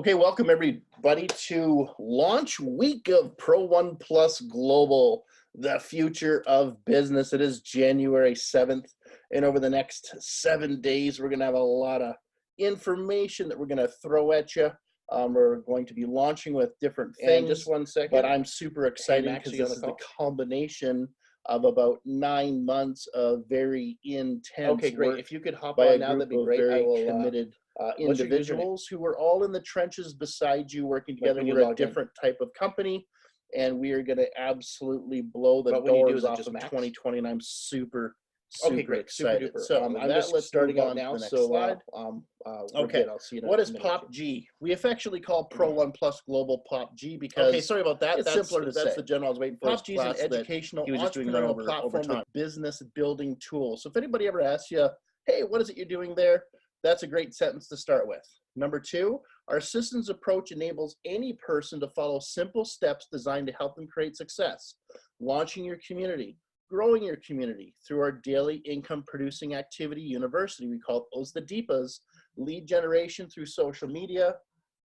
Okay, welcome everybody to launch week of Pro One Plus Global, the future of business. It is January 7th, and over the next 7 days, we're going to have a lot of information that we're going to throw at you. We're going to be launching with different things. And just 1 second. But I'm super excited because this is the culmination of about 9 months of very intense Okay, great. work If you could hop by on a now, group that'd be of great. very committed what's your username? individuals who are all in the trenches beside you, working together. when you We're a log in. different type of company, and we are going to absolutely blow the But when you do, doors is it off just of Max? 2020, and I'm super Okay, great. Super excited. duper. So I'm with just let's starting move out on now. to the next So slide. we're Okay. good. I'll see you in What a is minute or two. POPG? We affectionately call Pro One Plus Global POPG because Okay, sorry about that. it's simpler to that's say. the general I was waiting for. POPG is an educational, he was just doing that entrepreneurial over platform time. with business building tools. So if anybody ever asks you, hey, what is it you're doing there? That's a great sentence to start with. Number two, our systems approach enables any person to follow simple steps designed to help them create success. Launching your community, growing your community through our daily income producing activity university. We call those the DEEPAs, lead generation through social media,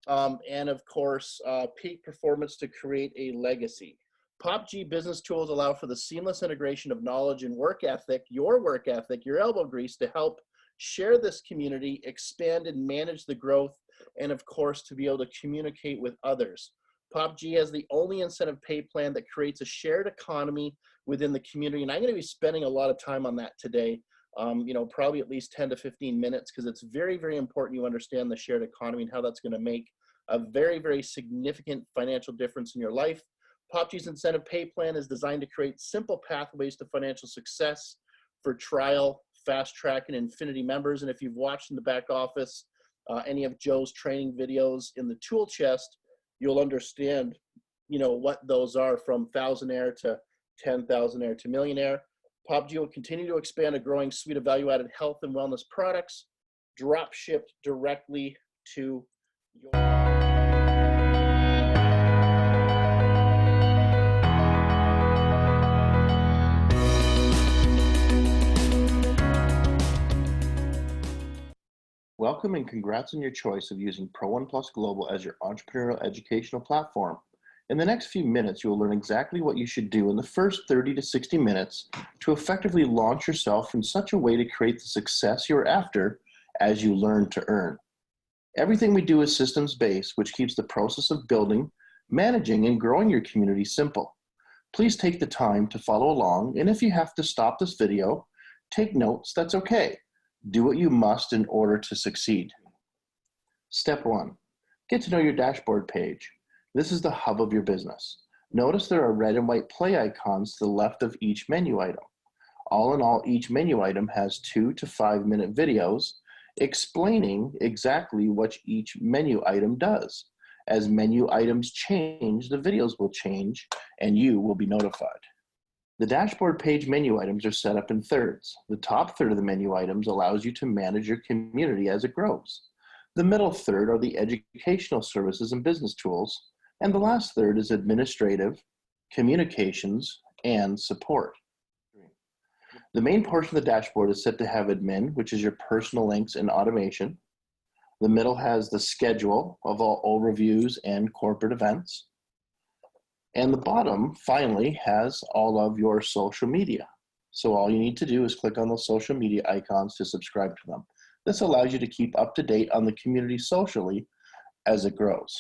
and of course, peak performance to create a legacy. POPG business tools allow for the seamless integration of knowledge and work ethic, your elbow grease, to help share this community, expand and manage the growth, and of course, to be able to communicate with others. POPG has the only incentive pay plan that creates a shared economy within the community, and I'm going to be spending a lot of time on that today. Probably at least 10 to 15 minutes, because it's very, very important you understand the shared economy and how that's going to make a very, very significant financial difference in your life. POPG's incentive pay plan is designed to create simple pathways to financial success for trial, fast track, and infinity members. And if you've watched in the back office any of Joe's training videos in the tool chest, you'll understand, what those are, from thousandaire to 10,000aire to millionaire. POPG will continue to expand a growing suite of value-added health and wellness products, drop shipped directly to your... Welcome and congrats on your choice of using Pro One Plus Global as your entrepreneurial educational platform. In the next few minutes, you will learn exactly what you should do in the first 30 to 60 minutes to effectively launch yourself in such a way to create the success you're after as you learn to earn. Everything we do is systems-based, which keeps the process of building, managing, and growing your community simple. Please take the time to follow along, and if you have to stop this video, take notes, that's okay. Do what you must in order to succeed. Step 1, get to know your dashboard page. This is the hub of your business. Notice there are red and white play icons to the left of each menu item. All in all, each menu item has 2 to 5 minute videos explaining exactly what each menu item does. As menu items change, the videos will change and you will be notified. The dashboard page menu items are set up in thirds. The top third of the menu items allows you to manage your community as it grows. The middle third are the educational services and business tools, and the last third is administrative, communications, and support. The main portion of the dashboard is set to have admin, which is your personal links and automation. The middle has the schedule of all overviews and corporate events. And the bottom, finally, has all of your social media. So all you need to do is click on those social media icons to subscribe to them. This allows you to keep up to date on the community socially as it grows.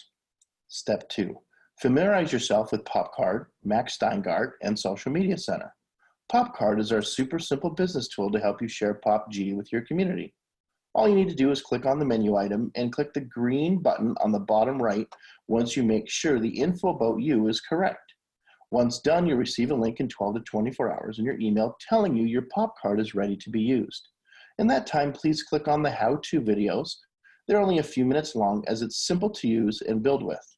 Step 2, familiarize yourself with POPcard, Max Steingart, and Social Media Center. POPcard is our super simple business tool to help you share POPG with your community. All you need to do is click on the menu item and click the green button on the bottom right once you make sure the info about you is correct. Once done, you'll receive a link in 12 to 24 hours in your email telling you your POPcard is ready to be used. In that time, please click on the how-to videos. They're only a few minutes long, as it's simple to use and build with.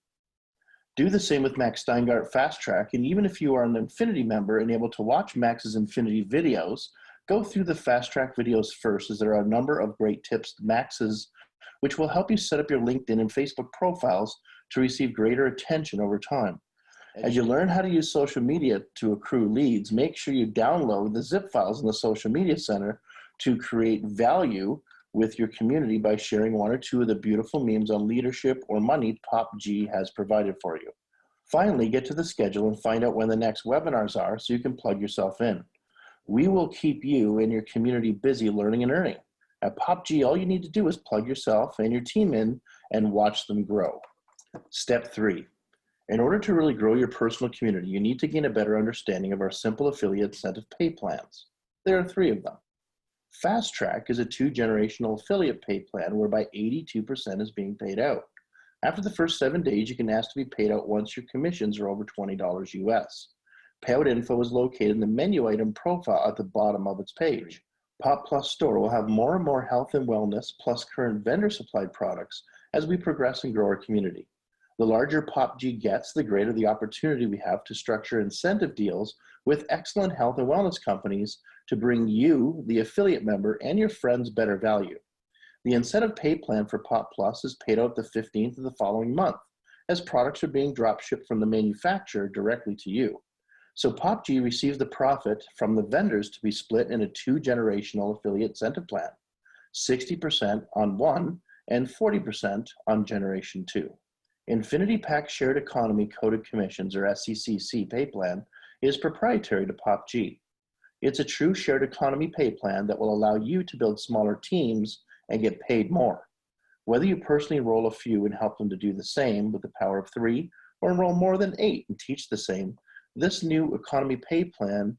Do the same with Max Steingart Fast Track, and even if you are an Infinity member and able to watch Max's Infinity videos, go through the Fast Track videos first, as there are a number of great tips Max's which will help you set up your LinkedIn and Facebook profiles to receive greater attention over time. As you learn how to use social media to accrue leads, make sure you download the zip files in the Social Media Center to create value with your community by sharing one or two of the beautiful memes on leadership or money POPG has provided for you. Finally, get to the schedule and find out when the next webinars are so you can plug yourself in. We will keep you and your community busy learning and earning. At POPG, all you need to do is plug yourself and your team in and watch them grow. Step 3. In order to really grow your personal community, you need to gain a better understanding of our simple affiliate incentive pay plans. There are 3 of them. Fast Track is a 2-generational affiliate pay plan whereby 82% is being paid out. After the first 7 days, you can ask to be paid out once your commissions are over $20 US. Payout info is located in the menu item profile at the bottom of its page. Pop Plus Store will have more and more health and wellness plus current vendor supplied products as we progress and grow our community. The larger POPG gets, the greater the opportunity we have to structure incentive deals with excellent health and wellness companies to bring you, the affiliate member, and your friends better value. The incentive pay plan for Pop Plus is paid out the 15th of the following month, as products are being drop shipped from the manufacturer directly to you. So POPG receives the profit from the vendors to be split in a 2-generational affiliate incentive plan, 60% on 1 and 40% on generation 2. Infinity Pack Shared Economy Coded Commissions, or SECC pay plan, is proprietary to POPG. It's a true shared economy pay plan that will allow you to build smaller teams and get paid more. Whether you personally enroll a few and help them to do the same with the power of 3, or enroll more than 8 and teach the same, this new economy pay plan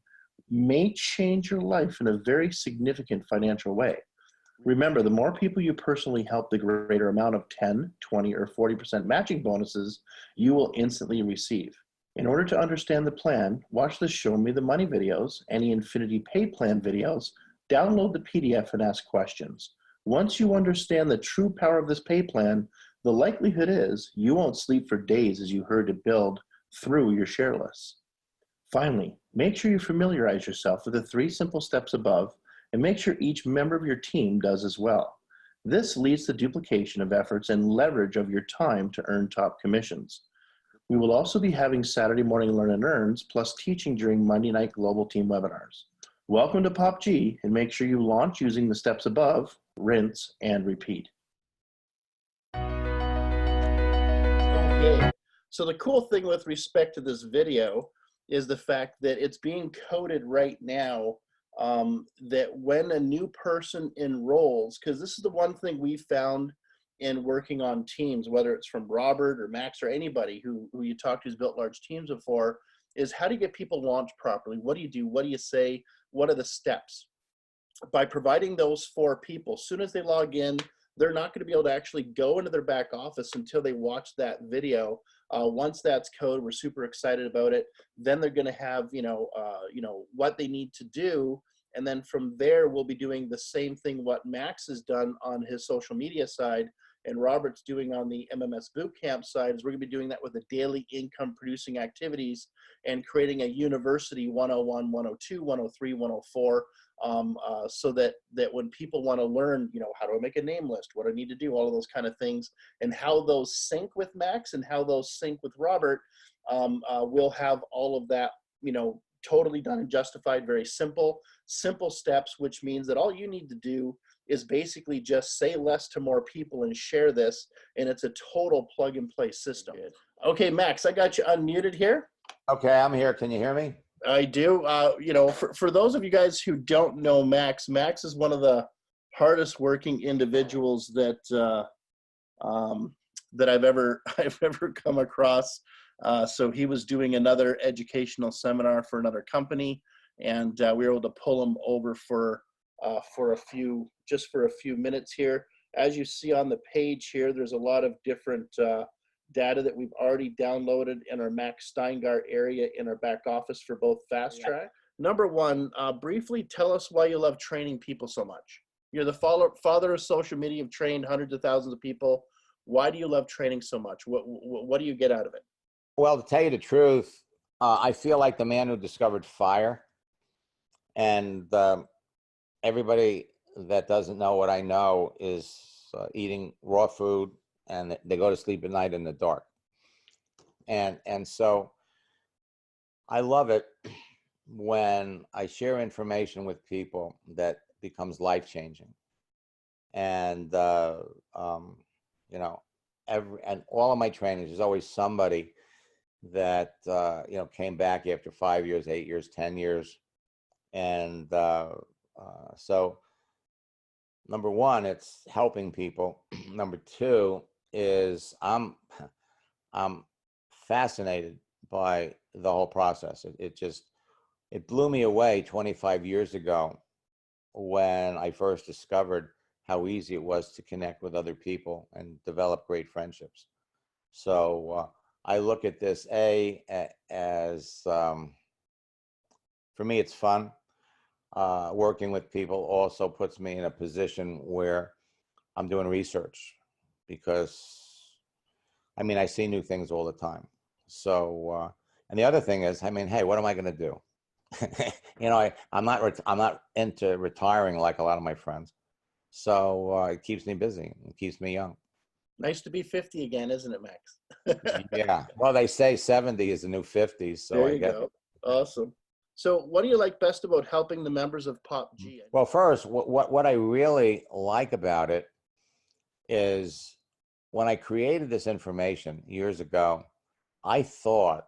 may change your life in a very significant financial way. Remember, the more people you personally help, the greater amount of 10, 20, or 40% matching bonuses you will instantly receive. In order to understand the plan, watch the Show Me the Money videos, any Infinity Pay Plan videos, download the PDF and ask questions. Once you understand the true power of this pay plan, the likelihood is you won't sleep for days as you hurry to build through your share lists. Finally, make sure you familiarize yourself with the 3 simple steps above and make sure each member of your team does as well. This leads to duplication of efforts and leverage of your time to earn top commissions. We will also be having Saturday morning Learn and Earns plus teaching during Monday night Global Team webinars. Welcome to POPG, and make sure you launch using the steps above, rinse, and repeat. Okay, so the cool thing with respect to this video is the fact that it's being coded right now, that when a new person enrolls, because this is the one thing we found in working on teams, whether it's from Robert or Max or anybody who you talk to who's built large teams before, is how to get people launched properly. What do you do? What do you say? What are the steps? By providing those 4 people, as soon as they log in, they're not going to be able to actually go into their back office until they watch that video. Once that's code, we're super excited about it. Then they're going to have, what they need to do. And then from there, we'll be doing the same thing what Max has done on his social media side and Robert's doing on the MMS Bootcamp side, is we're going to be doing that with the daily income producing activities and creating a university 101, 102, 103, 104, so that when people want to learn, how do I make a name list, what I need to do, all of those kind of things, and how those sync with Max and how those sync with Robert, we'll have all of that, totally done and justified, very simple steps, which means that all you need to do is basically just say less to more people and share this, and it's a total plug and play system. Okay, Max, I got you unmuted here. Okay, I'm here. Can you hear me? I do. For those of you guys who don't know Max is one of the hardest working individuals that I've ever come across. So he was doing another educational seminar for another company, and we were able to pull him over for a few minutes here. As you see on the page here, there's a lot of different data that we've already downloaded in our Max Steingart area in our back office for both Fast Track. Number one, briefly tell us why you love training people so much. You're the father of social media. You've trained hundreds of thousands of people. Why do you love training so much? What do you get out of it? Well, to tell you the truth, I feel like the man who discovered fire. And everybody that doesn't know what I know is eating raw food, and they go to sleep at night in the dark. And so I love it when I share information with people that becomes life-changing. And, you know, and all of my trainings, there's always somebody that, you know, came back after 5 years, 8 years, 10 years. And so number one, it's helping people. Number two is I'm fascinated by the whole process. It blew me away 25 years ago when I first discovered how easy it was to connect with other people and develop great friendships. So I look at this as for me, it's fun. Working with people also puts me in a position where I'm doing research because, I mean, I see new things all the time. So, and the other thing is, I mean, hey, what am I going to do? You know, I'm not into retiring like a lot of my friends. So it keeps me busy. It keeps me young. Nice to be 50 again, isn't it, Max? Yeah. Well, they say 70 is the new 50, so There I you guess. go. Awesome. So what do you like best about helping the members of POPG? Well, first, what I really like about it is when I created this information years ago, I thought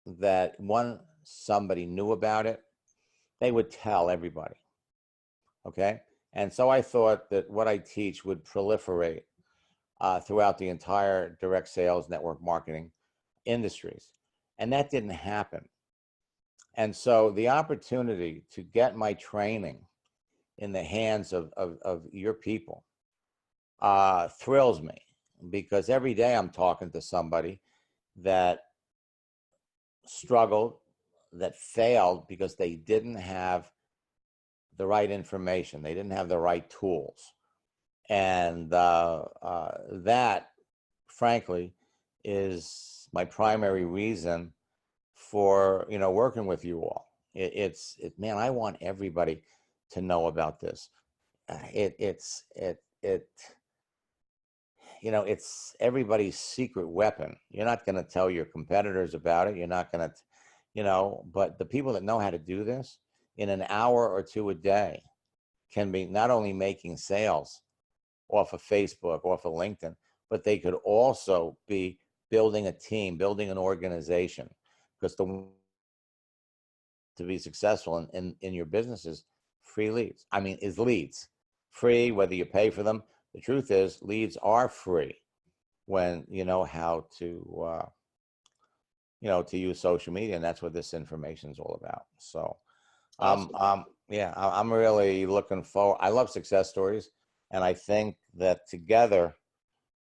that once somebody knew about it, they would tell everybody. Okay. And so I thought that what I teach would proliferate throughout the entire direct sales network marketing industries. And that didn't happen. And so the opportunity to get my training in the hands of your people thrills me, because every day I'm talking to somebody that struggled, that failed because they didn't have the right information. They didn't have the right tools. And that, frankly, is my primary reason for, you know, working with you all. Man, I want everybody to know about this. You know, it's everybody's secret weapon. You're not going to tell your competitors about it. You're not going to, you know, but the people that know how to do this in an hour or two a day can be not only making sales off of Facebook, off of LinkedIn, but they could also be building a team, building an organization, because to be successful in your businesses, free leads. I mean, is leads free, whether you pay for them? The truth is, leads are free when you know how to, you know, to use social media, and that's what this information is all about. So, Awesome. yeah, I'm really looking forward. I love success stories, and I think that together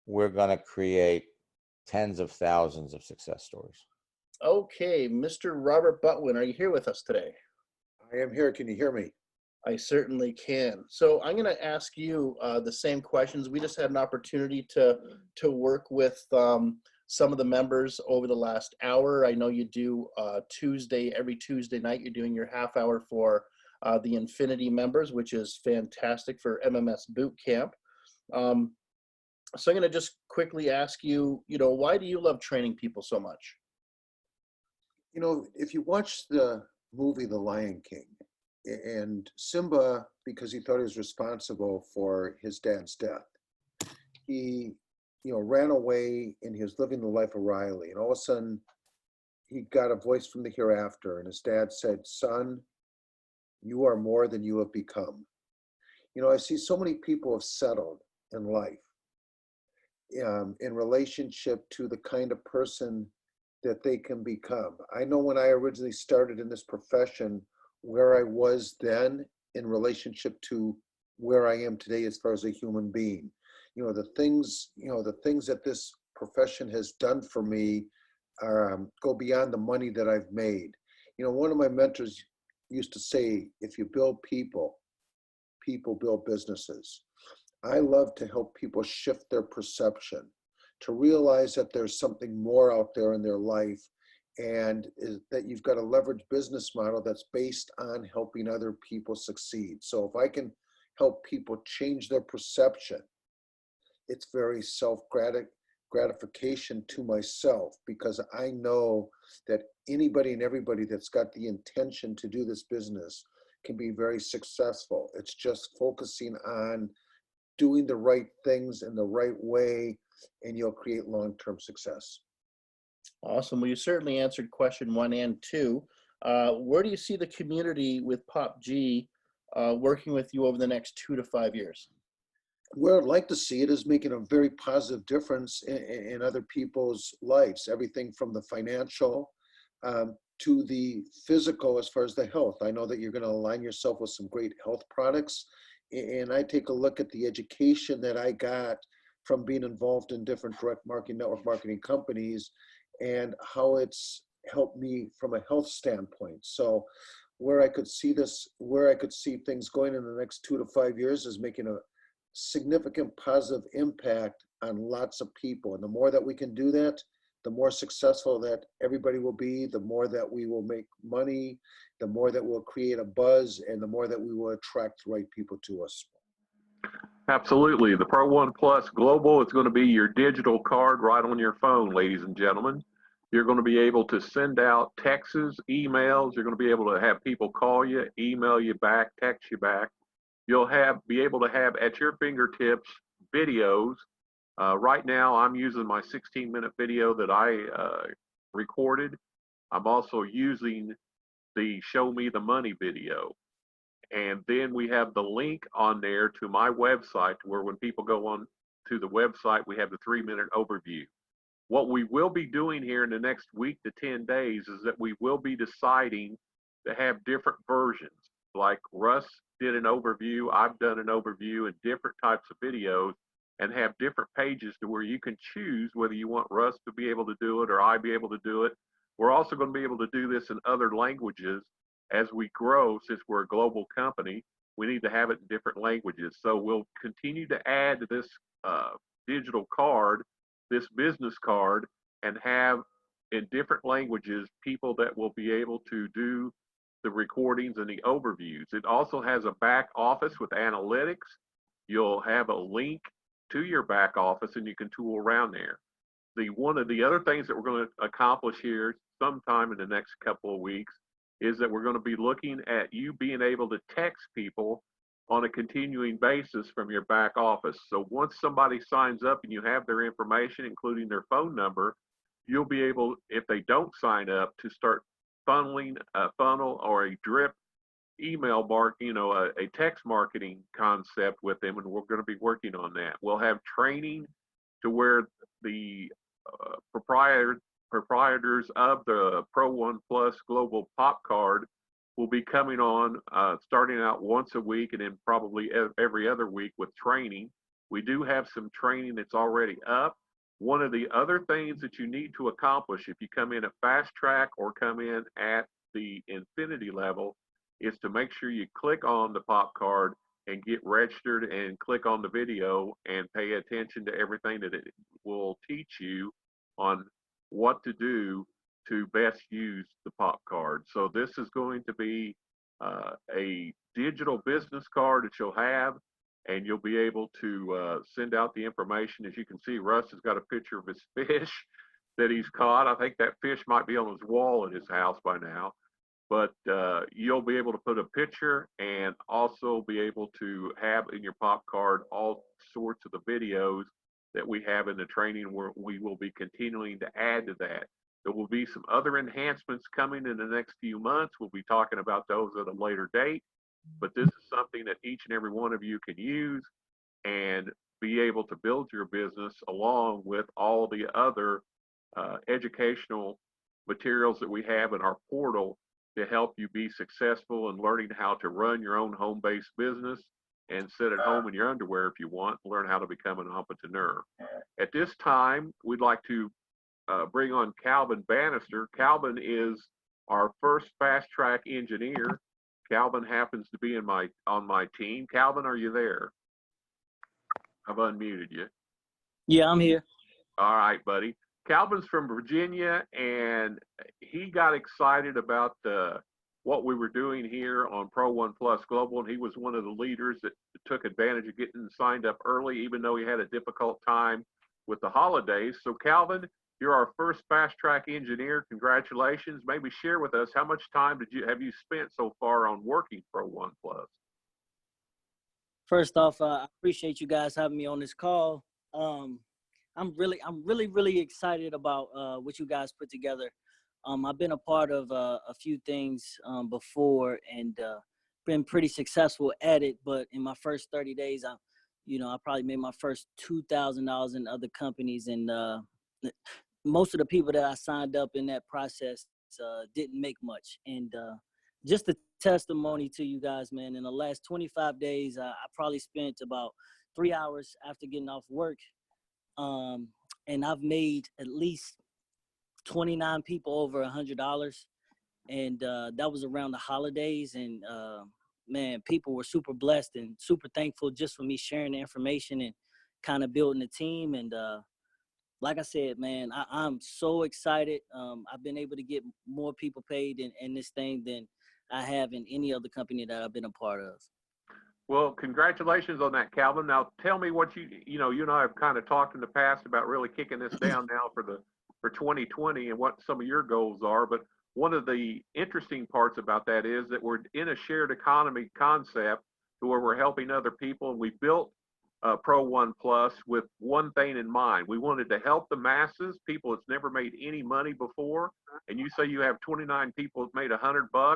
we're going to create tens of thousands of success stories. Okay, Mr. Robert Butwin, are you here with us today? I am here. Can you hear me? I certainly can. So I'm going to ask you the same questions. We just had an opportunity to work with some of the members over the last hour. I know you do every Tuesday night, you're doing your half hour for the Infinity members, which is fantastic for MMS Boot Camp. So I'm going to just quickly ask you, you know, why do you love training people so much? You know, if you watch the movie The Lion King, and Simba, because he thought he was responsible for his dad's death, he, you know, ran away and he was living the life of Riley. And all of a sudden, he got a voice from the hereafter, and his dad said, "Son, you are more than you have become." You know, I see so many people have settled in life in relationship to the kind of person that they can become. I know when I originally started in this profession, where I was then in relationship to where I am today as far as a human being. You know, the things that this profession has done for me go beyond the money that I've made. You know, one of my mentors used to say, if you build people, people build businesses. I love to help people shift their perception, to realize that there's something more out there in their life, and that you've got a leveraged business model that's based on helping other people succeed. So if I can help people change their perception, it's very gratification to myself, because I know that anybody and everybody that's got the intention to do this business can be very successful. It's just focusing on doing the right things in the right way, and you'll create long-term success. Awesome. Well, you certainly answered question 1 and 2. Where do you see the community with POPG working with you over the next 2 to 5 years? Where I'd like to see it is making a very positive difference in other people's lives, everything from the financial to the physical as far as the health. I know that you're going to align yourself with some great health products. And I take a look at the education that I got from being involved in different direct marketing, network marketing companies, and how it's helped me from a health standpoint. So where I could see things going in the next 2 to 5 years is making a significant positive impact on lots of people. And the more that we can do that, the more successful that everybody will be, the more that we will make money, the more that we'll create a buzz, and the more that we will attract the right people to us. Absolutely. The Pro One Plus Global is going to be your digital card right on your phone, ladies and gentlemen. You're going to be able to send out texts, emails. You're going to be able to have people call you, email you back, text you back. You'll be able to have at your fingertips videos. Right now, I'm using my 16-minute video that I recorded. I'm also using the Show Me the Money video. And then we have the link on there to my website where when people go on to the website, we have the 3-minute overview. What we will be doing here in the next week to 10 days is that we will be deciding to have different versions. Like Russ did an overview, I've done an overview, and different types of videos, and have different pages to where you can choose whether you want Russ to be able to do it or I be able to do it. We're also going to be able to do this in other languages as we grow. Since we're a global company, we need to have it in different languages. So we'll continue to add to this digital card, this business card, and have in different languages people that will be able to do the recordings and the overviews. It also has a back office with analytics. You'll have a link to your back office and you can tool around there. One of the other things that we're going to accomplish here sometime in the next couple of weeks is that we're going to be looking at you being able to text people on a continuing basis from your back office. So once somebody signs up and you have their information, including their phone number, you'll be able, if they don't sign up, to start funneling a funnel or a drip email a text marketing concept with them, and we're going to be working on that. We'll have training to where the proprietors of the Pro One Plus Global POPcard will be coming on, starting out once a week and then probably every other week with training. We do have some training that's already up. One of the other things that you need to accomplish if you come in at fast track or come in at the infinity level is to make sure you click on the POPcard and get registered and click on the video and pay attention to everything that it will teach you on what to do to best use the POPcard. So this is going to be a digital business card that you'll have, and you'll be able to send out the information. As you can see, Russ has got a picture of his fish that he's caught. I think that fish might be on his wall at his house by now. But you'll be able to put a picture and also be able to have in your POPcard all sorts of the videos that we have in the training, where we will be continuing to add to that. There will be some other enhancements coming in the next few months. We'll be talking about those at a later date, but this is something that each and every one of you can use and be able to build your business along with all the other educational materials that we have in our portal to help you be successful in learning how to run your own home-based business and sit at home in your underwear if you want, learn how to become an entrepreneur. At this time, we'd like to bring on Calvin Bannister. Calvin is our first fast track engineer. Calvin happens to be on my team. Calvin, are you there? I've unmuted you. Yeah, I'm here. All right, buddy. Calvin's from Virginia, and he got excited about what we were doing here on Pro One Plus Global, and he was one of the leaders that took advantage of getting signed up early, even though he had a difficult time with the holidays. So Calvin, you're our first fast track engineer. Congratulations. Maybe share with us, how much time have you spent so far on working Pro One Plus? First off, I appreciate you guys having me on this call. I'm really excited about what you guys put together. I've been a part of a few things before and been pretty successful at it. But in my first 30 days, I probably made my first $2,000 in other companies, and most of the people that I signed up in that process didn't make much. And just a testimony to you guys, man. In the last 25 days, I probably spent about 3 hours after getting off work, and I've made at least 29 people over $100, and that was around the holidays. And man, people were super blessed and super thankful just for me sharing the information and kind of building a team. And like I said, man, I'm so excited. I've been able to get more people paid in this thing than I have in any other company that I've been a part of. Well, congratulations on that, Calvin. Now tell me what you and I have kind of talked in the past about really kicking this down now for 2020 and what some of your goals are. But one of the interesting parts about that is that we're in a shared economy concept where we're helping other people. And we built Pro One Plus with one thing in mind. We wanted to help the masses, people that's never made any money before. And you say you have 29 people that made $100,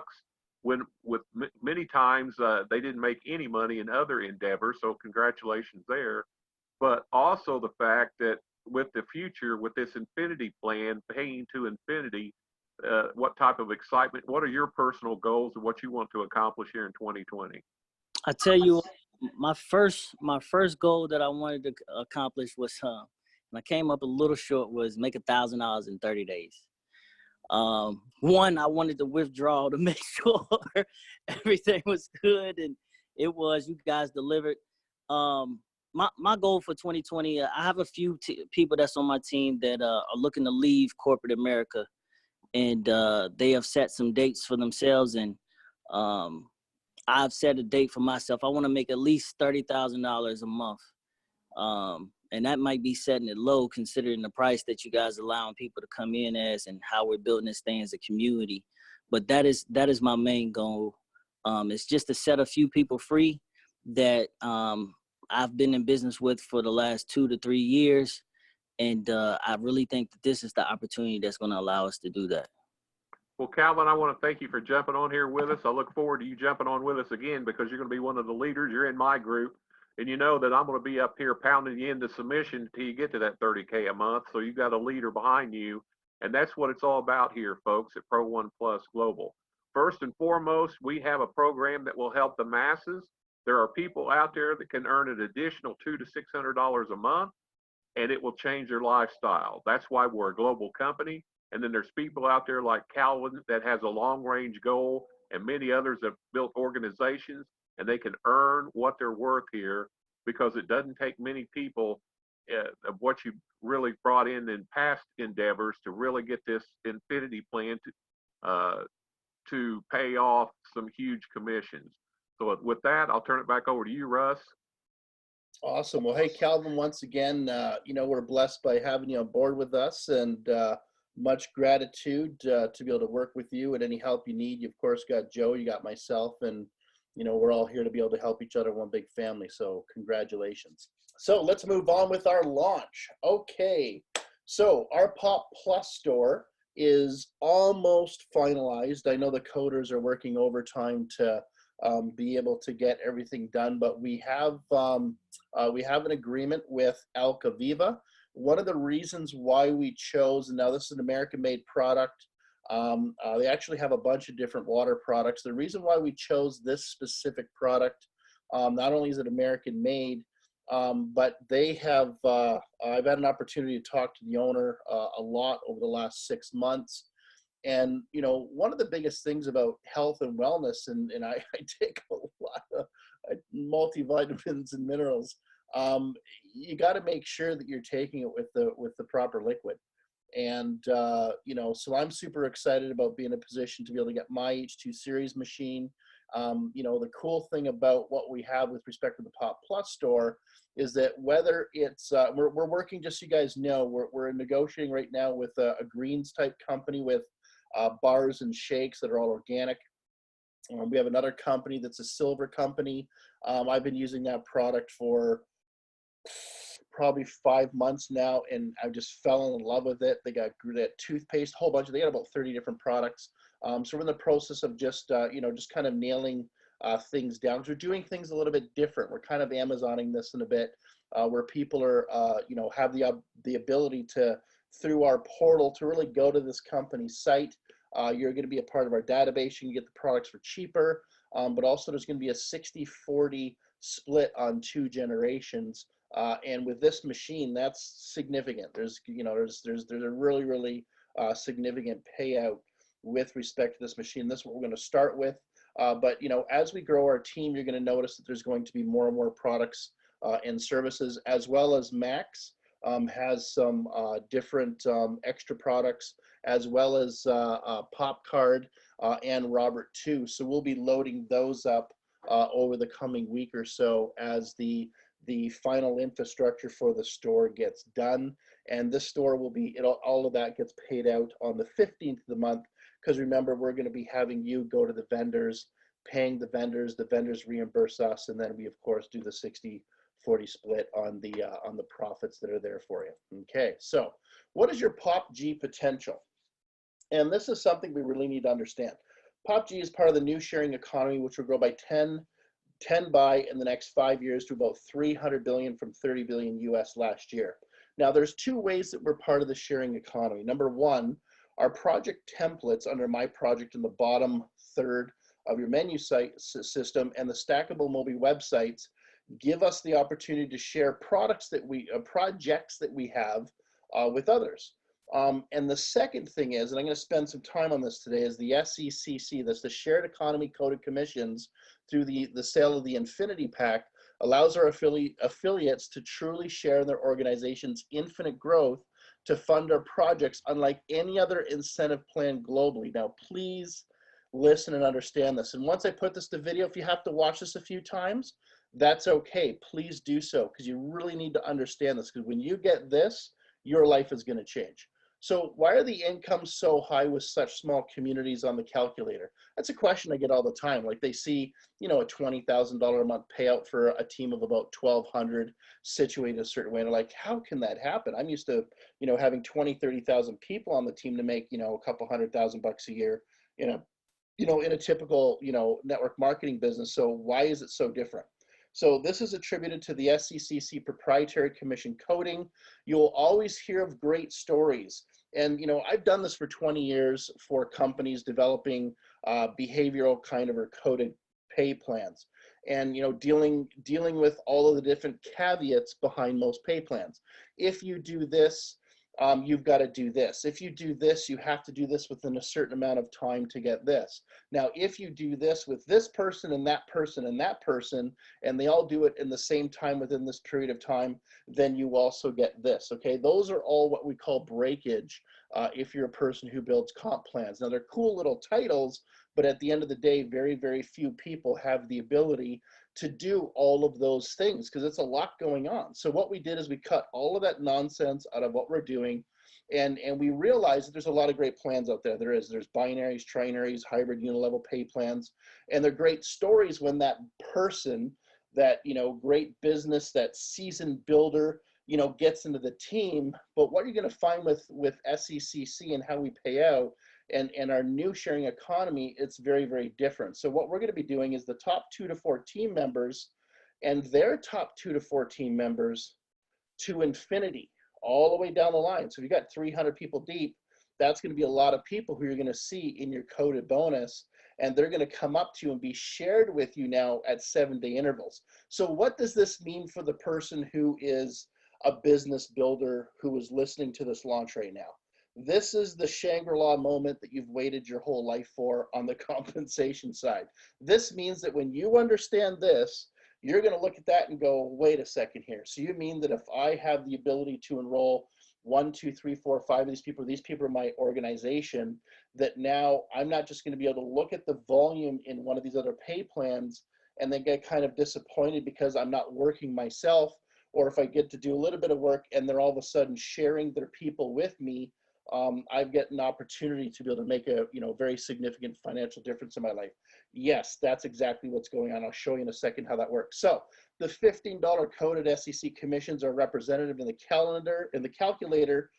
when many times they didn't make any money in other endeavors. So congratulations there. But also the fact that with the future, with this infinity plan, paying to infinity, what type of excitement, what are your personal goals and what you want to accomplish here in 2020? I tell you, my first goal that I wanted to accomplish was, and I came up a little short, was make $1,000 in 30 days. One, I wanted to withdraw to make sure everything was good, and it was. You guys delivered. My goal for 2020, I have a few people that's on my team that are looking to leave corporate America, and they have set some dates for themselves, and I've set a date for myself. I want to make at least $30,000 a month. And that might be setting it low considering the price that you guys are allowing people to come in as and how we're building this thing as a community. But that is my main goal. It's just to set a few people free that I've been in business with for the last 2 to 3 years. And I really think that this is the opportunity that's going to allow us to do that. Well, Calvin, I want to thank you for jumping on here with us. I look forward to you jumping on with us again because you're going to be one of the leaders. You're in my group. And you know that I'm going to be up here pounding you into submission until you get to that 30K a month. So you've got a leader behind you. And that's what it's all about here, folks, at Pro One Plus Global. First and foremost, we have a program that will help the masses. There are people out there that can earn an additional $200 to $600 a month, and it will change their lifestyle. That's why we're a global company. And then there's people out there like Calvin that has a long-range goal, and many others have built organizations, and they can earn what they're worth here because it doesn't take many people of what you really brought in past endeavors to really get this infinity plan to pay off some huge commissions. So with that, I'll turn it back over to you, Russ. Awesome. Well, hey, Calvin, once again, we're blessed by having you on board with us, and much gratitude to be able to work with you and any help you need. You, of course, got Joe, you got myself, and we're all here to be able to help each other, one big family. So congratulations. So let's move on with our launch. Okay. So our Pop Plus store is almost finalized. I know the coders are working overtime to be able to get everything done, but we have an agreement with Alcaviva. One of the reasons why we chose, and now this is an American-made product, they actually have a bunch of different water products. The reason why we chose this specific product, not only is it American made, but they have, I've had an opportunity to talk to the owner a lot over the last 6 months. And, one of the biggest things about health and wellness, and I take a lot of multivitamins and minerals, you got to make sure that you're taking it with the proper liquid. And, so I'm super excited about being in a position to be able to get my H2 series machine. The cool thing about what we have with respect to the Pop Plus store is that whether it's, we're working, just so you guys know, we're negotiating right now with a greens type company with bars and shakes that are all organic. We have another company that's a silver company. I've been using that product for probably 5 months now, and I just fell in love with it. They got that toothpaste, a whole bunch of, they got about 30 different products. So we're in the process of just, just kind of nailing things down. So we're doing things a little bit different. We're kind of Amazoning this in a bit, where people are, have the ability to, through our portal, to really go to this company's site. You're going to be a part of our database. You can get the products for cheaper, but also there's going to be a 60-40 split on 2 generations. And with this machine, that's significant. There's a really, really significant payout with respect to this machine. This is what we're going to start with. But as we grow our team, you're going to notice that there's going to be more and more products and services, as well as Max has some different extra products, as well as POPcard and Robert too. So we'll be loading those up over the coming week or so as the final infrastructure for the store gets done. And this store will be, all of that gets paid out on the 15th of the month, because remember, we're going to be having you go to the vendors, paying the vendors reimburse us, and then we of course do the 60-40 split on the profits that are there for you. Okay, so what is your POPG potential? And this is something we really need to understand. POPG is part of the new sharing economy, which will grow by 10 by in the next 5 years to about 300 billion from 30 billion US last year. Now, there's 2 ways that we're part of the sharing economy. Number 1, our project templates under My Project in the bottom third of your menu site system and the stackable mobile websites give us the opportunity to share projects that we have with others. And the second thing is, and I'm going to spend some time on this today, is the SECC, that's the Shared Economy Coded Commissions, through the sale of the Infinity Pack, allows our affiliates to truly share in their organization's infinite growth to fund our projects unlike any other incentive plan globally. Now, please listen and understand this. And once I put this to video, if you have to watch this a few times, that's okay. Please do so, because you really need to understand this, because when you get this, your life is going to change. So why are the incomes so high with such small communities on the calculator? That's a question I get all the time. Like they see, a $20,000 a month payout for a team of about 1,200 situated a certain way. And they're like, how can that happen? I'm used to, having 20, 30,000 people on the team to make, a couple $100,000 a year, in a typical, network marketing business. So why is it so different? So this is attributed to the SECC proprietary commission coding. You'll always hear of great stories. And, I've done this for 20 years for companies developing behavioral kind of or coded pay plans. And, dealing with all of the different caveats behind most pay plans. If you do this, you've got to do this. If you do this, you have to do this within a certain amount of time to get this. Now, if you do this with this person and that person and that person, and they all do it in the same time within this period of time, then you also get this, okay? Those are all what we call breakage if you're a person who builds comp plans. Now, they're cool little titles, but at the end of the day, very, very few people have the ability to do all of those things because it's a lot going on. So what we did is we cut all of that nonsense out of what we're doing, and we realized that there's a lot of great plans out there. There's binaries, trinaries, hybrid unilevel pay plans, and they're great stories when that person, that great business, that seasoned builder, gets into the team. But what you're going to find with SECC and how we pay out and our new sharing economy, it's very, very different. So what we're going to be doing is the top 2 to 4 team members and their top 2 to 4 team members to infinity, all the way down the line. So if you got 300 people deep, that's going to be a lot of people who you're going to see in your coded bonus, and they're going to come up to you and be shared with you now at 7-day intervals. So what does this mean for the person who is a business builder who is listening to this launch right now? This is the Shangri-La moment that you've waited your whole life for on the compensation side. This means that when you understand this, you're going to look at that and go, wait a second here. So you mean that if I have the ability to enroll 1, 2, 3, 4, 5 of these people are my organization, that now I'm not just going to be able to look at the volume in one of these other pay plans and then get kind of disappointed because I'm not working myself, or if I get to do a little bit of work and they're all of a sudden sharing their people with me, I've got an opportunity to be able to make a, very significant financial difference in my life. Yes, that's exactly what's going on. I'll show you in a second how that works. So the $15 coded SEC commissions are representative in the calculator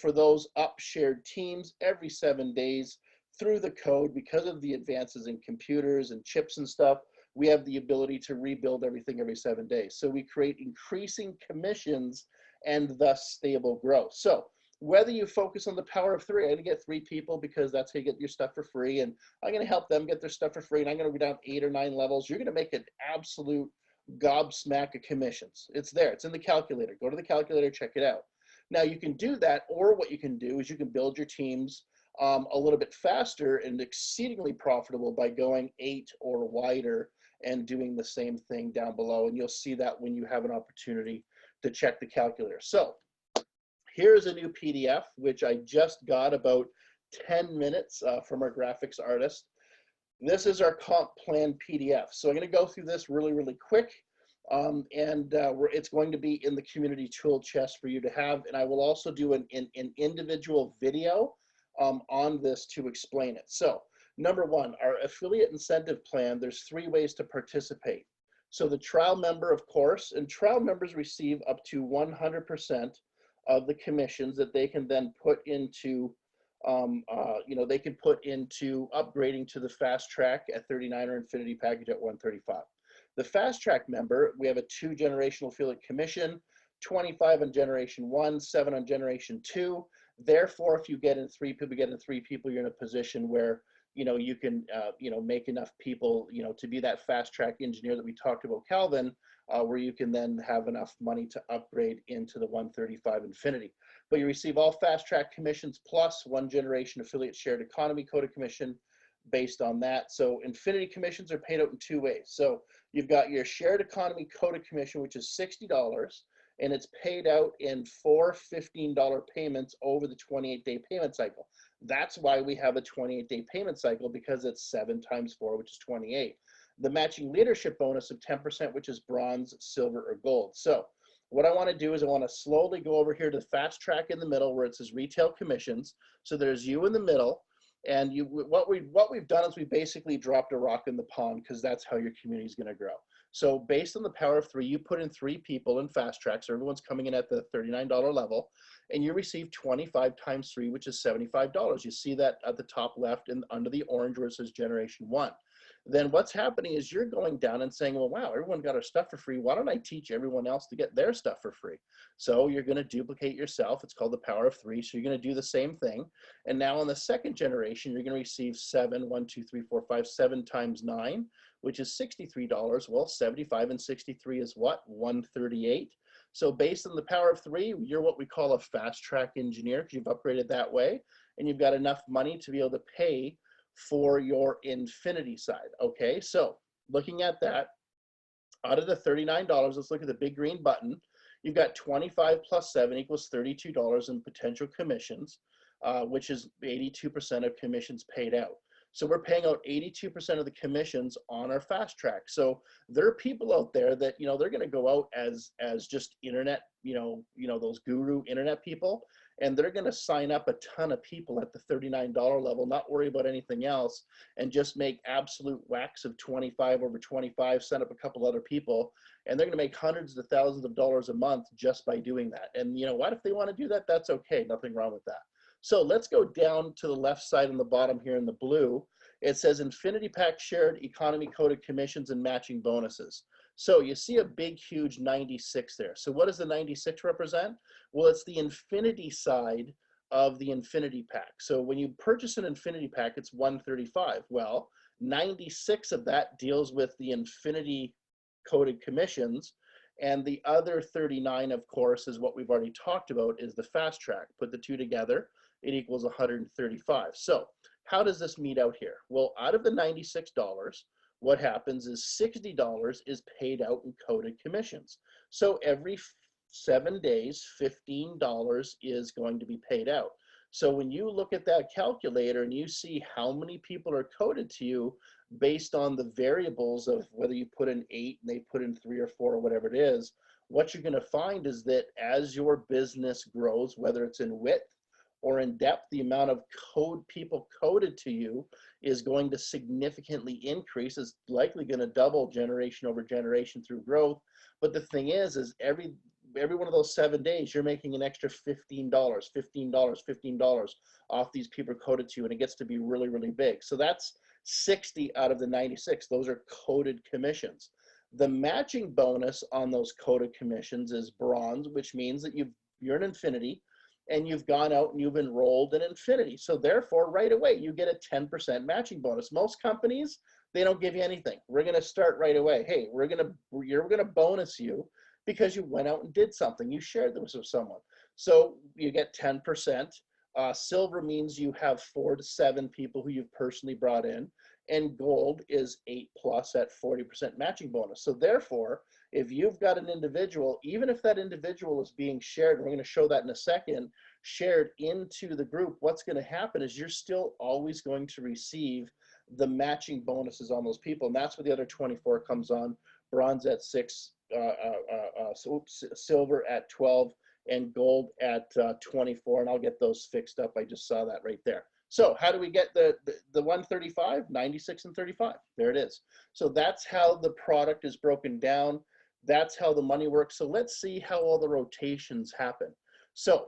for those up shared teams every 7 days through the code. Because of the advances in computers and chips and stuff, we have the ability to rebuild everything every 7 days. So we create increasing commissions and thus stable growth. So whether you focus on the power of three, I'm going to get 3 people because that's how you get your stuff for free, and I'm going to help them get their stuff for free, and I'm going to go down 8 or 9 levels. You're going to make an absolute gobsmack of commissions. It's there. It's in the calculator. Go to the calculator, check it out. Now you can do that, or what you can do is you can build your teams a little bit faster and exceedingly profitable by going 8 or wider and doing the same thing down below. And you'll see that when you have an opportunity to check the calculator. So here's a new PDF, which I just got about 10 minutes from our graphics artist. This is our comp plan PDF. So I'm going to go through this really, really quick. It's going to be in the community tool chest for you to have. And I will also do an individual video on this to explain it. So number 1, our affiliate incentive plan, there's 3 ways to participate. So the trial member, of course, and trial members receive up to 100% of the commissions that they can then put into, they can put into upgrading to the fast track at 39 or infinity package at 135. The fast track member, we have a 2 generational affiliate commission, 25 on generation 1, 7 on generation 2. Therefore, if you get in 3 people, you're in a position where, you can, make enough people, to be that fast track engineer that we talked about, Calvin, where you can then have enough money to upgrade into the 135 Infinity. But you receive all fast track commissions plus 1 generation affiliate shared economy coded commission based on that. So Infinity commissions are paid out in 2 ways. So you've got your shared economy coded commission, which is $60, and it's paid out in 4 $15 payments over the 28-day payment cycle. That's why we have a 28-day payment cycle, because it's 7 times 4, which is 28. The matching leadership bonus of 10%, which is bronze, silver, or gold. So what I want to do is I want to slowly go over here to the fast track in the middle where it says retail commissions. So there's you in the middle, and what we've done is we basically dropped a rock in the pond, because that's how your community is going to grow. So based on the power of 3, you put in 3 people in fast track, so everyone's coming in at the $39 level, and you receive 25 times 3, which is $75. You see that at the top left and under the orange where it says generation 1. Then what's happening is you're going down and saying, well, wow, everyone got our stuff for free. Why don't I teach everyone else to get their stuff for free? So you're going to duplicate yourself. It's called the power of 3. So you're going to do the same thing. And now on the second generation, you're going to receive 7, 1, 2, 3, 4, 5, 7 times 9, which is $63. Well, 75 and 63 is what? 138. So based on the power of 3, you're what we call a fast track engineer, because you've upgraded that way, and you've got enough money to be able to pay for your infinity side. Okay, so looking at that, out of the $39, let's look at the big green button. You've got 25 plus 7 equals $32 in potential commissions, which is 82% of commissions paid out. So we're paying out 82% of the commissions on our fast track. So there are people out there that, they're going to go out as just internet, those guru internet people, and they're going to sign up a ton of people at the $39 level, not worry about anything else, and just make absolute whacks of 25 over 25, send up a couple other people, and they're going to make hundreds of thousands of dollars a month just by doing that. And you know what? If they want to do that, that's okay. Nothing wrong with that. So let's go down to the left side on the bottom here in the blue. It says Infinity Pack shared economy coded commissions and matching bonuses. So you see a big, huge 96 there. So what does the 96 represent? Well, it's the Infinity side of the Infinity Pack. So when you purchase an Infinity Pack, it's 135. Well, 96 of that deals with the Infinity coded commissions. And the other 39, of course, is what we've already talked about, is the fast track. Put the 2 together, it equals 135. So how does this meet out here? Well, out of the $96, what happens is $60 is paid out in coded commissions. So every 7 days, $15 is going to be paid out. So when you look at that calculator and you see how many people are coded to you based on the variables of whether you put in 8 and they put in 3 or 4 or whatever it is, what you're going to find is that as your business grows, whether it's in width or in depth, the amount of people coded to you is going to significantly increase. It's likely going to double generation over generation through growth. But the thing is every one of those 7 days, you're making an extra $15, $15 off these people coded to you, and it gets to be really, really big. So that's 60 out of the 96. Those are coded commissions. The matching bonus on those coded commissions is bronze, which means that you're an Infinity, and you've gone out and you've enrolled in Infinity. So therefore, right away, you get a 10% matching bonus. Most companies, they don't give you anything. We're going to start right away. Hey, you're going to bonus you because you went out and did something. You shared this with someone. So you get 10%. Silver means you have 4 to 7 people who you've personally brought in. And gold is 8+ at 40% matching bonus. So therefore, if you've got an individual, even if that individual is being shared, and we're going to show that in a second, shared into the group, what's going to happen is you're still always going to receive the matching bonuses on those people. And that's where the other 24 comes on. Bronze at 6, silver at 12, and gold at 24. And I'll get those fixed up. I just saw that right there. So how do we get the 135, 96, and 35? There it is. So that's how the product is broken down. That's how the money works. So let's see how all the rotations happen. So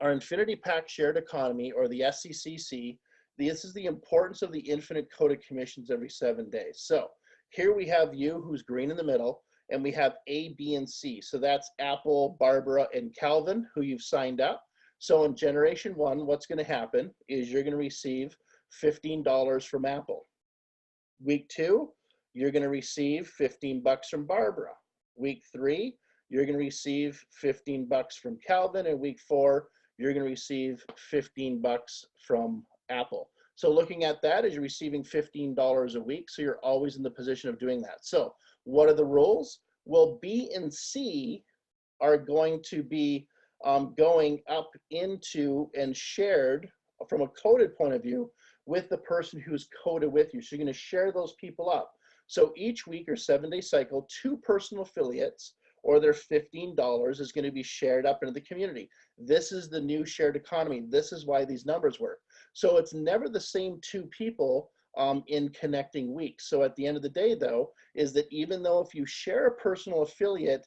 our Infinity Pack Shared Economy, or the SCCC, this is the importance of the infinite coded commissions every 7 days. So here we have you, who's green in the middle, and we have A, B, and C. So that's Apple, Barbara, and Calvin, who you've signed up. So in generation 1, what's going to happen is you're going to receive $15 from Apple. Week 2, you're going to receive $15 from Barbara. Week 3, you're going to receive $15 from Calvin. And week 4, you're going to receive $15 from Apple. So looking at that, is you're receiving $15 a week. So you're always in the position of doing that. So what are the rules? Well, B and C are going to be going up into and shared from a coded point of view with the person who's coded with you. So you're going to share those people up. So each week or 7-day cycle, 2 personal affiliates or their $15 is going to be shared up into the community. This is the new shared economy. This is why these numbers work. So it's never the same 2 people in connecting weeks. So at the end of the day, though, is that even though if you share a personal affiliate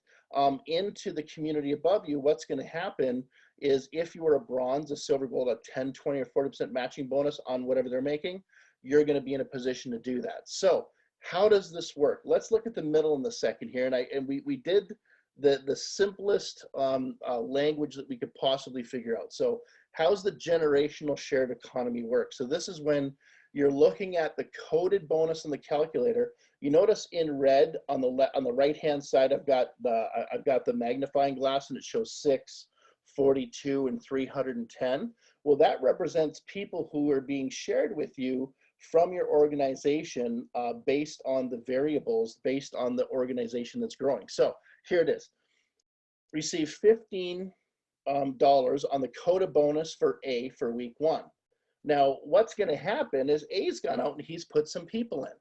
into the community above you, what's going to happen is if you are a bronze, a silver, gold, a 10, 20, or 40% matching bonus on whatever they're making, you're going to be in a position to do that. So how does this work? Let's look at the middle in the second here. And we did the simplest language that we could possibly figure out. So how's the generational shared economy work? So this is when you're looking at the coded bonus in the calculator. You notice in red on the right hand side, I've got the magnifying glass, and it shows 6, 42, and 310. Well, that represents people who are being shared with you from your organization based on the variables, based on the organization that's growing. So here it is. Receive $15 on the coded bonus for A for week 1. Now, what's going to happen is A's gone out and he's put some people in.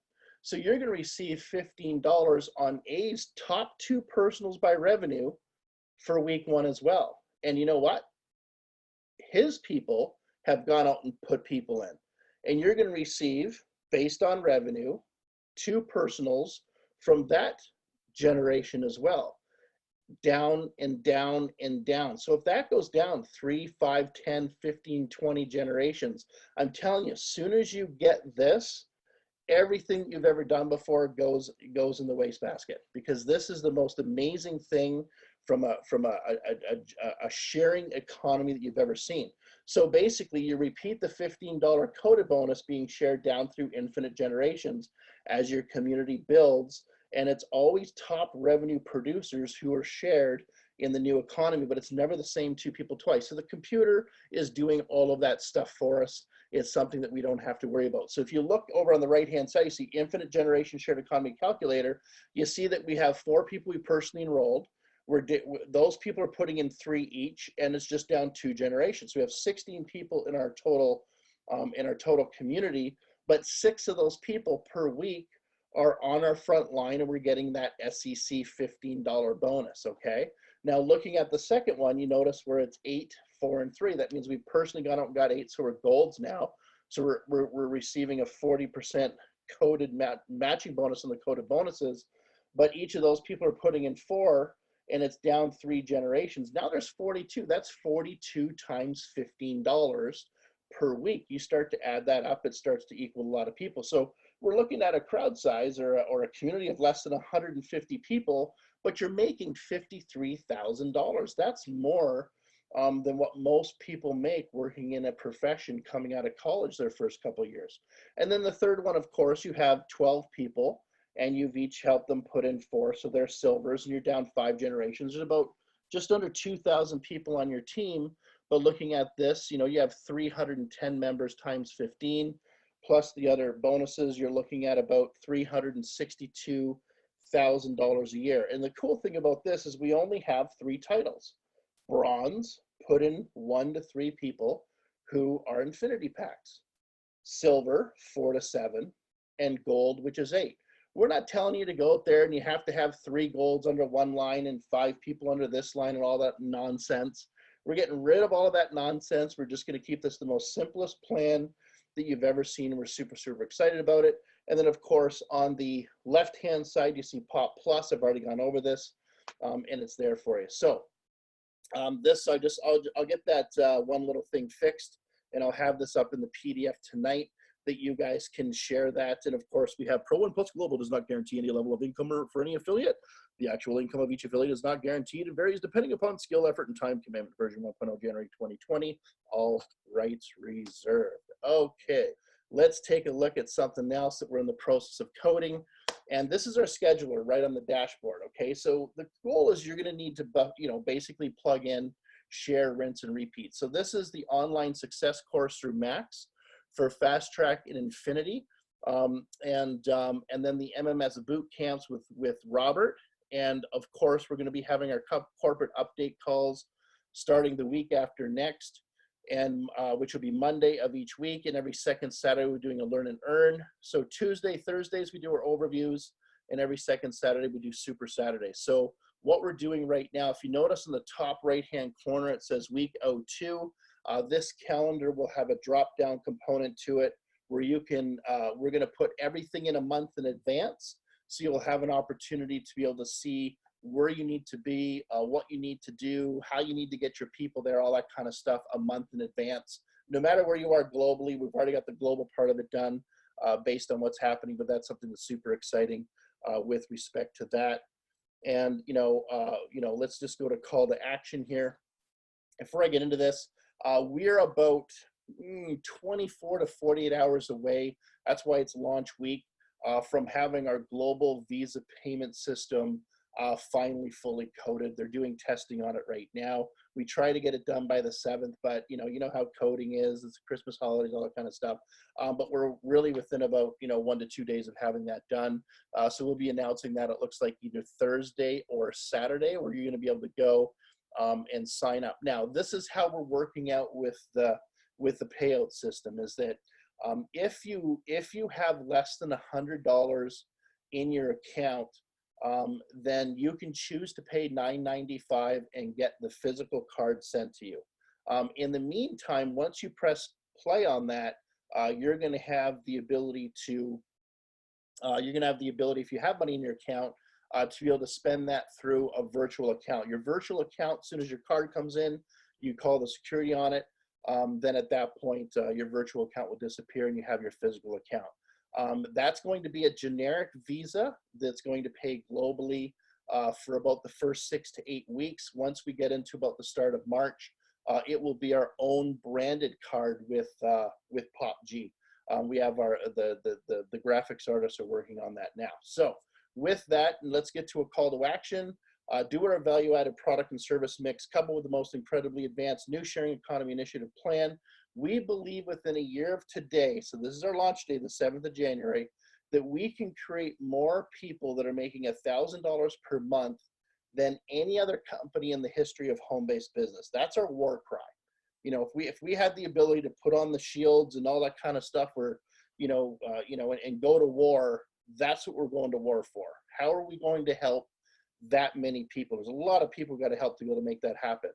So you're going to receive $15 on A's top 2 personals by revenue for week 1 as well. And you know what? His people have gone out and put people in. And you're going to receive, based on revenue, 2 personals from that generation as well. Down and down and down. So if that goes down 3, 5, 10, 15, 20 generations, I'm telling you, as soon as you get this, everything you've ever done before goes in the wastebasket, because this is the most amazing thing from a sharing economy that you've ever seen. So basically, you repeat the $15 coded bonus being shared down through infinite generations as your community builds. And it's always top revenue producers who are shared in the new economy, but it's never the same 2 people twice. So the computer is doing all of that stuff for us. It's something that we don't have to worry about. So if you look over on the right-hand side, you see infinite generation shared economy calculator. You see that we have 4 people we personally enrolled. Those people are putting in 3 each, and it's just down 2 generations. So we have 16 people in our total community, but 6 of those people per week are on our front line, and we're getting that SEC $15 bonus, okay? Now, looking at the second one, you notice where it's 8, 4, and 3. That means we personally got out and got 8, so we're golds now. So we're receiving a 40% coded matching bonus on the coded bonuses, but each of those people are putting in 4, and it's down 3 generations. Now there's 42. That's 42 times $15 per week. You start to add that up, it starts to equal a lot of people. So we're looking at a crowd size or a community of less than 150 people, but you're making $53,000. That's more than what most people make working in a profession coming out of college their first couple of years. And then the third one, of course, you have 12 people and you've each helped them put in 4, so they're silvers, and you're down 5 generations. There's about just under 2,000 people on your team, but looking at this, you know, you have 310 members times 15, plus the other bonuses, you're looking at about $362,000 a year. And the cool thing about this is we only have 3 titles. Bronze, put in 1 to 3 people who are infinity packs. Silver, 4 to 7, and gold, which is 8. We're not telling you to go out there and you have to have 3 golds under one line and 5 people under this line and all that nonsense. We're getting rid of all of that nonsense. We're just going to keep this the most simplest plan that you've ever seen. We're super, super excited about it. And then, of course, on the left-hand side, you see Pop Plus. I've already gone over this, and it's there for you. So I'll get that one little thing fixed, and I'll have this up in the PDF tonight that you guys can share that. And of course, we have Pro 1 Plus Global does not guarantee any level of income for any affiliate. The actual income of each affiliate is not guaranteed and varies depending upon skill, effort, and time. Commandment version 1.0, January 2020. All rights reserved. Okay, let's take a look at something else that we're in the process of coding. And this is our scheduler right on the dashboard. Okay, so the goal is you're going to need to, basically plug in, share, rinse, and repeat. So this is the online success course through Max for Fast Track and Infinity, and then the MMS boot camps with Robert. And of course, we're going to be having our corporate update calls starting the week after next, and which will be Monday of each week. And every second Saturday, we're doing a learn and earn. So Tuesday, Thursdays, we do our overviews, and every second Saturday, we do Super Saturday. So what we're doing right now, if you notice in the top right-hand corner, it says week 02. This calendar will have a drop-down component to it where you can, we're going to put everything in a month in advance. So you'll have an opportunity to be able to see where you need to be, what you need to do, how you need to get your people there, all that kind of stuff a month in advance. No matter where you are globally, we've already got the global part of it done based on what's happening, but that's something that's super exciting with respect to that. And, let's just go to call to action here. Before I get into this, we're about 24 to 48 hours away. That's why it's launch week from having our global visa payment system finally fully coded. They're doing testing on it right now. We try to get it done by the 7th, but you know how coding is. It's Christmas holidays, all that kind of stuff. But we're really within about 1 to 2 days of having that done. So we'll be announcing that, it looks like, either Thursday or Saturday, where you're going to be able to go and sign up. Now, this is how we're working out with the payout system, is that if you have less than $100 in your account, then you can choose to pay $9.95 and get the physical card sent to you. In the meantime, once you press play on that, you're going to have the ability to, if you have money in your account, to be able to spend that through a virtual account. Your virtual account, as soon as your card comes in, you call the security on it. Then at that point, your virtual account will disappear and you have your physical account. That's going to be a generic visa that's going to pay globally for about the first 6 to 8 weeks. Once we get into about the start of March, it will be our own branded card with POPG. We have the graphics artists are working on that now. So with that, let's get to a call to action. Do our value-added product and service mix, coupled with the most incredibly advanced new sharing economy initiative plan. We believe within a year of today, so this is our launch day, the 7th of January, that we can create more people that are making $1,000 per month than any other company in the history of home-based business. That's our war cry. If we had the ability to put on the shields and all that kind of stuff, and go to war, that's what we're going to war for. How are we going to help that many people. There's a lot of people got to help to be able to make that happen.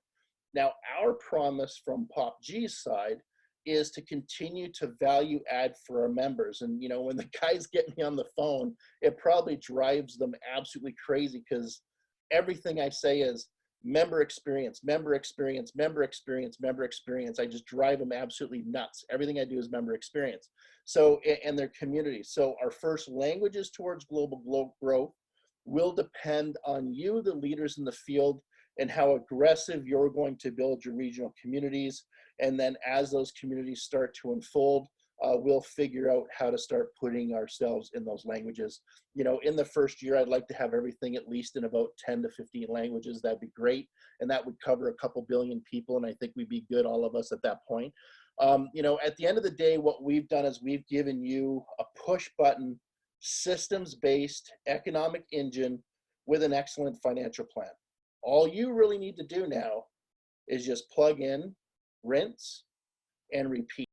Now, our promise from POPG's side is to continue to value add for our members. And, you know, when the guys get me on the phone, it probably drives them absolutely crazy, because everything I say is member experience, member experience, member experience, member experience. I just drive them absolutely nuts. Everything I do is member experience. So, and their community. So our first languages towards global growth will depend on you, the leaders in the field, and how aggressive you're going to build your regional communities. And then as those communities start to unfold, we'll figure out how to start putting ourselves in those languages. You know, in the first year, I'd like to have everything at least in about 10 to 15 languages. That'd be great. And that would cover a couple billion people. And I think we'd be good, all of us, at that point. You know, at the end of the day, what we've done is we've given you a push button, systems-based economic engine with an excellent financial plan. All you really need to do now is just plug in, rinse, and repeat.